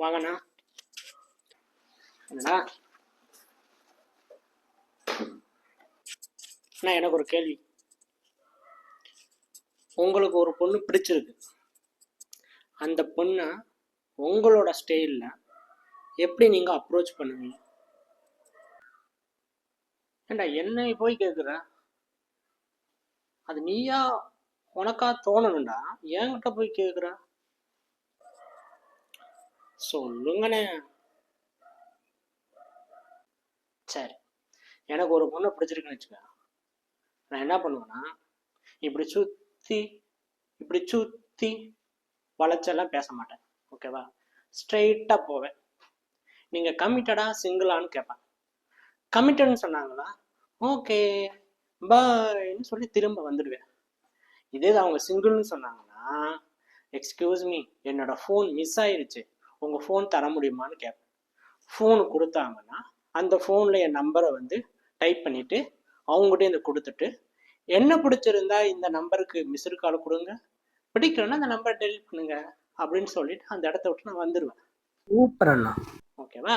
வாங்கண்ணா. என்னடா அண்ணா, எனக்கு ஒரு கேள்வி. உங்களுக்கு ஒரு பொண்ணு பிடிச்சிருக்கு. அந்த பொண்ணை உங்களோட ஸ்டைலில் எப்படி நீங்கள் அப்ரோச் பண்ணுவீங்க? ஏண்டா என்னை போய் கேட்குற? அது நீயா உனக்கா தோணணும்டா, என்கிட்ட போய் கேட்குற? சொல்லுங்கண்ணே. சரி, எனக்கு ஒரு பொண்ணை பிடிச்சிருக்குன்னு வச்சுக்க. நான் என்ன பண்ணுவேன்னா, இப்படி சுற்றி வளைச்செல்லாம் பேச மாட்டேன். ஓகேவா? ஸ்ட்ரெயிட்டாக போவேன். நீங்கள் கமிட்டடா சிங்கிளான்னு கேட்பேன். கமிட்டட்னு சொன்னாங்களா, ஓகே பாய்ன்னு சொல்லி திரும்ப வந்துடுவேன். இதே அவங்க சிங்கிள்னு சொன்னாங்கன்னா, எக்ஸ்கியூஸ் மீ, என்னோட ஃபோன் மிஸ் ஆயிடுச்சு, உங்கள் ஃபோன் தர முடியுமான்னு கேட்பேன். ஃபோனு கொடுத்தாங்கன்னா அந்த ஃபோனில் என் நம்பரை வந்து டைப் பண்ணிவிட்டு அவங்ககிட்ட இதை கொடுத்துட்டு, என்ன பிடிச்சிருந்தா இந்த நம்பருக்கு மிஸ்டு கால் கொடுங்க, பிடிக்கலன்னா அந்த நம்பரை டெலிட் பண்ணுங்க அப்படின்னு சொல்லிட்டு அந்த இடத்த விட்டு நான் வந்துடுவேன். சூப்பர் அண்ணா. ஓகேவா?